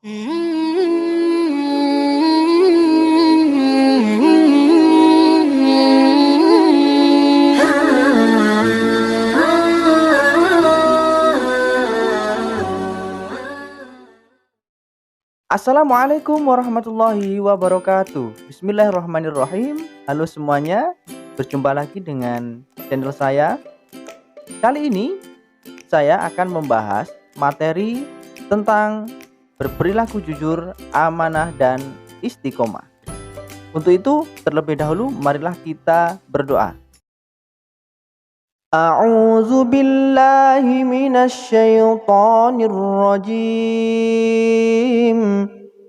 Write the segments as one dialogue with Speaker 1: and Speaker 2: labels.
Speaker 1: Assalamualaikum warahmatullahi wabarakatuh. Bismillahirrahmanirrahim. Halo semuanya, berjumpa lagi dengan channel saya. Kali ini saya akan membahas materi tentang berperilaku jujur, amanah, dan istiqomah. Untuk itu, terlebih dahulu marilah kita berdoa. A'udzu billahi minasy syaithanir rajim.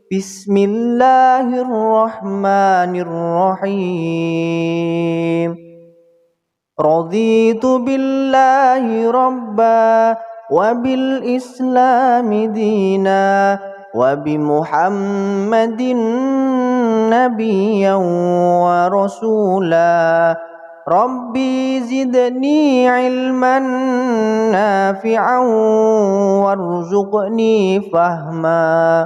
Speaker 1: Bismillahirrahmanirrahim. Raditu billahi rabba wa bil islami dina wa bi Muhammadin nabiyyan wa rasula. Rabbi zidni ilman nafi'an warzuqni fahma.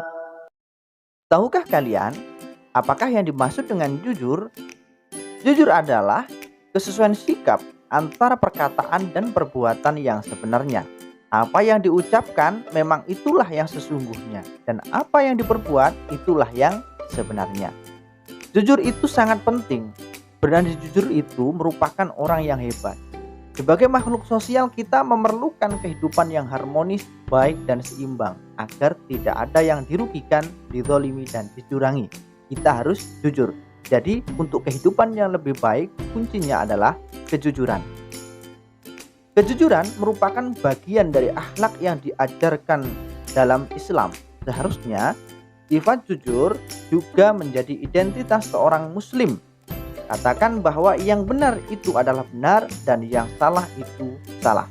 Speaker 1: Tahukah kalian apakah yang dimaksud dengan jujur? Jujur adalah kesesuaian sikap antara perkataan dan perbuatan yang sebenarnya. Apa yang diucapkan memang itulah yang sesungguhnya, dan apa yang diperbuat itulah yang sebenarnya. Jujur itu sangat penting. Berani jujur itu merupakan orang yang hebat. Sebagai makhluk sosial, kita memerlukan kehidupan yang harmonis, baik dan seimbang agar tidak ada yang dirugikan, dizolimi dan dicurangi. Kita harus jujur. Jadi untuk kehidupan yang lebih baik, kuncinya adalah kejujuran. Kejujuran merupakan bagian dari akhlak yang diajarkan dalam Islam. Seharusnya sifat jujur juga menjadi identitas seorang muslim. Katakan bahwa yang benar itu adalah benar dan yang salah itu salah.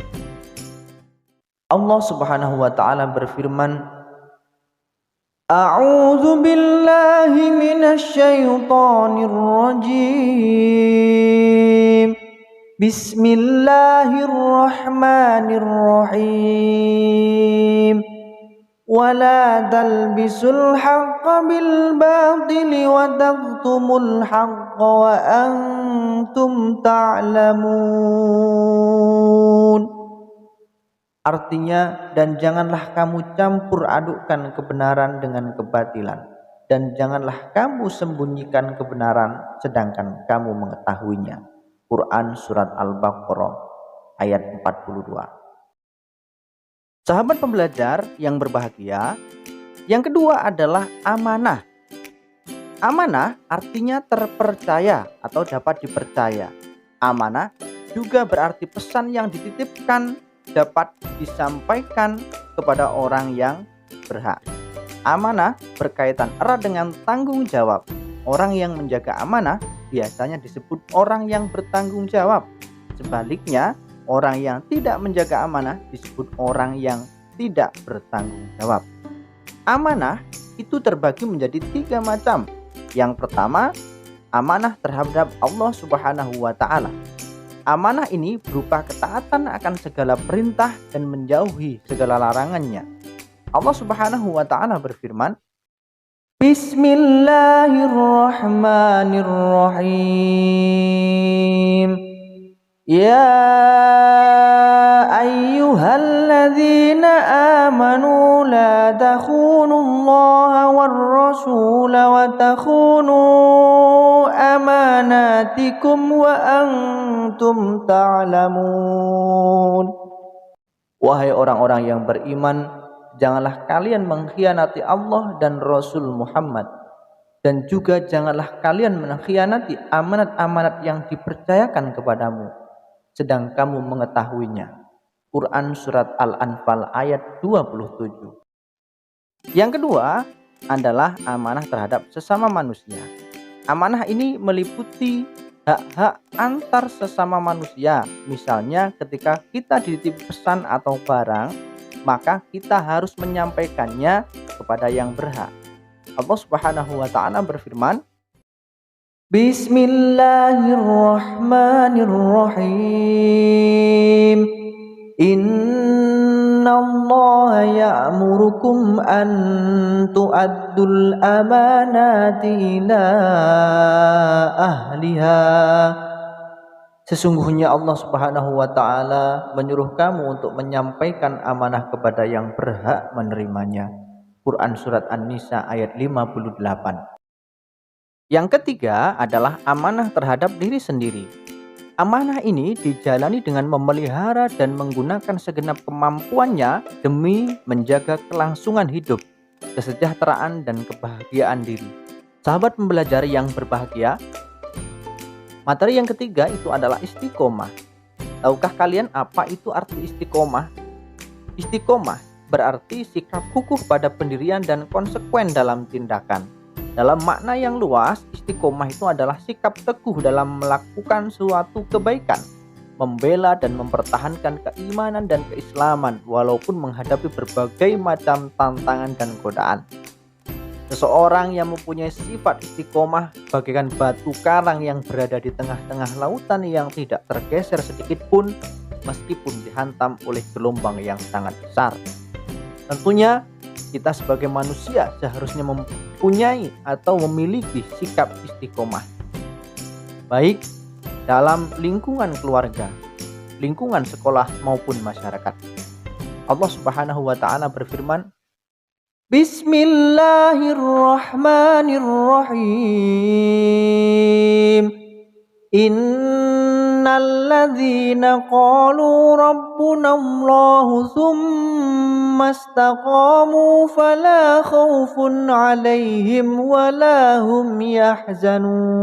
Speaker 1: Allah Subhanahu wa taala berfirman, A'udzu billahi minasy syaithanir rajim. Bismillahirrahmanirrahim. Wala talbisul haqqa bil batili wa taqtumul haqqa wa antum ta'lamun. Artinya, dan janganlah kamu campur adukkan kebenaran dengan kebatilan, dan janganlah kamu sembunyikan kebenaran sedangkan kamu mengetahuinya. Quran Surat Al-Baqarah ayat 42. Sahabat pembelajar yang berbahagia, yang kedua adalah amanah. Amanah artinya terpercaya atau dapat dipercaya. Amanah juga berarti pesan yang dititipkan dapat disampaikan kepada orang yang berhak. Amanah berkaitan erat dengan tanggung jawab. Orang yang menjaga amanah biasanya disebut orang yang bertanggung jawab. Sebaliknya, orang yang tidak menjaga amanah disebut orang yang tidak bertanggung jawab. Amanah itu terbagi menjadi 3 macam. Yang pertama, amanah terhadap Allah Subhanahu wa taala. Amanah ini berupa ketaatan akan segala perintah dan menjauhi segala larangannya. Allah Subhanahu wa taala berfirman, Bismillahirrahmanirrahim. Ya ayyuhalladzina amanu la takhunullaha war-rasula wa takhunu amanatikum wa antum ta'lamun. Wahai orang-orang yang beriman, janganlah kalian mengkhianati Allah dan Rasul Muhammad, dan juga janganlah kalian mengkhianati amanat-amanat yang dipercayakan kepadamu sedang kamu mengetahuinya. Quran Surat Al-Anfal ayat 27. Yang kedua adalah amanah terhadap sesama manusia. Amanah ini meliputi hak-hak antar sesama manusia. Misalnya ketika kita dititip pesan atau barang, maka kita harus menyampaikannya kepada yang berhak. Allah Subhanahu wa taala berfirman, Bismillahirrahmanirrahim. Inna Innallaha ya'murukum an tu'addul amanati ila ahliha. Sesungguhnya Allah Subhanahu wa taala menyuruh kamu untuk menyampaikan amanah kepada yang berhak menerimanya. Quran surat An-Nisa ayat 58. Yang ketiga adalah amanah terhadap diri sendiri. Amanah ini dijalani dengan memelihara dan menggunakan segenap kemampuannya demi menjaga kelangsungan hidup, kesejahteraan dan kebahagiaan diri. Sahabat pembelajar yang berbahagia, materi yang ketiga itu adalah istiqomah. Tahukah kalian apa itu arti istiqomah? Istiqomah berarti sikap kukuh pada pendirian dan konsekuen dalam tindakan. Dalam makna yang luas, istiqomah itu adalah sikap teguh dalam melakukan suatu kebaikan, membela dan mempertahankan keimanan dan keislaman walaupun menghadapi berbagai macam tantangan dan godaan. Seseorang yang mempunyai sifat istiqomah bagaikan batu karang yang berada di tengah-tengah lautan yang tidak tergeser sedikit pun meskipun dihantam oleh gelombang yang sangat besar. Tentunya kita sebagai manusia seharusnya mempunyai atau memiliki sikap istiqomah, baik dalam lingkungan keluarga, lingkungan sekolah maupun masyarakat. Allah Subhanahu wa taala berfirman, Bismillahirrahmanirrahim. Innalladzina qalu rabbunallahu tsumma istaqamu fala khaufun 'alaihim wala hum yahzanun.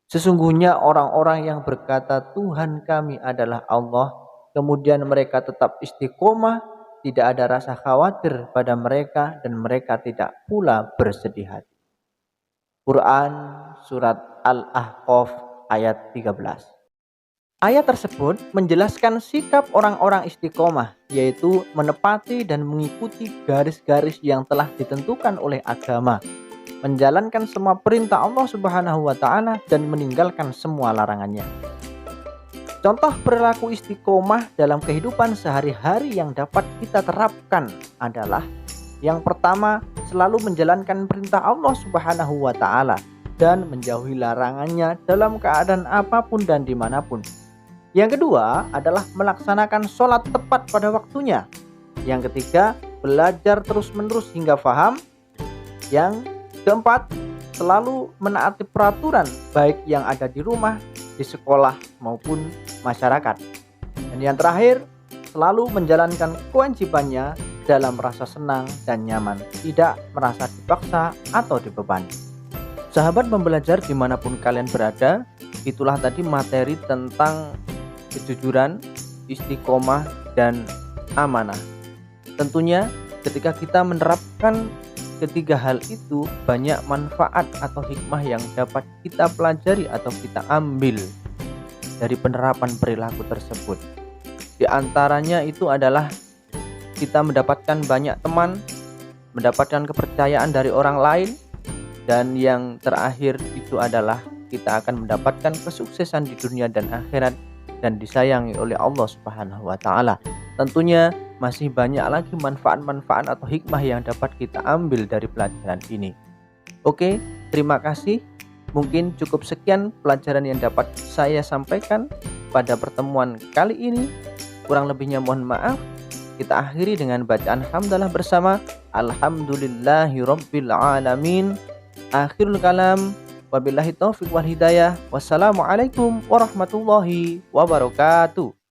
Speaker 1: Sesungguhnya orang-orang yang berkata Tuhan kami adalah Allah, kemudian mereka tetap istiqomah, tidak ada rasa khawatir pada mereka dan mereka tidak pula bersedih hati. Quran surat Al-Ahqaf ayat 13. Ayat tersebut menjelaskan sikap orang-orang istiqomah, yaitu menepati dan mengikuti garis-garis yang telah ditentukan oleh agama, menjalankan semua perintah Allah Subhanahu wa taala dan meninggalkan semua larangannya. Contoh perilaku istiqomah dalam kehidupan sehari-hari yang dapat kita terapkan adalah yang pertama, selalu menjalankan perintah Allah Subhanahu wa taala dan menjauhi larangannya dalam keadaan apapun dan dimanapun. Yang kedua adalah melaksanakan sholat tepat pada waktunya. Yang ketiga, belajar terus-menerus hingga paham. Yang keempat, selalu menaati peraturan baik yang ada di rumah, di sekolah maupun masyarakat. Dan yang terakhir, selalu menjalankan kewajibannya dalam rasa senang dan nyaman, tidak merasa dipaksa atau dibebani. Sahabat pembelajar dimanapun kalian berada, itulah tadi materi tentang kejujuran, istiqomah, dan amanah. Tentunya ketika kita menerapkan ketiga hal itu, banyak manfaat atau hikmah yang dapat kita pelajari atau kita ambil dari penerapan perilaku tersebut. Di antaranya itu adalah kita mendapatkan banyak teman, mendapatkan kepercayaan dari orang lain, dan yang terakhir itu adalah kita akan mendapatkan kesuksesan di dunia dan akhirat dan disayangi oleh Allah Subhanahu wa taala. Tentunya masih banyak lagi manfaat-manfaat atau hikmah yang dapat kita ambil dari pelajaran ini. Oke, terima kasih. Mungkin cukup sekian pelajaran yang dapat saya sampaikan pada pertemuan kali ini. Kurang lebihnya mohon maaf. Kita akhiri dengan bacaan hamdalah bersama. Alhamdulillahirabbil alamin. Akhirul kalam. Wabillahi taufiq wal hidayah. Wassalamualaikum warahmatullahi wabarakatuh.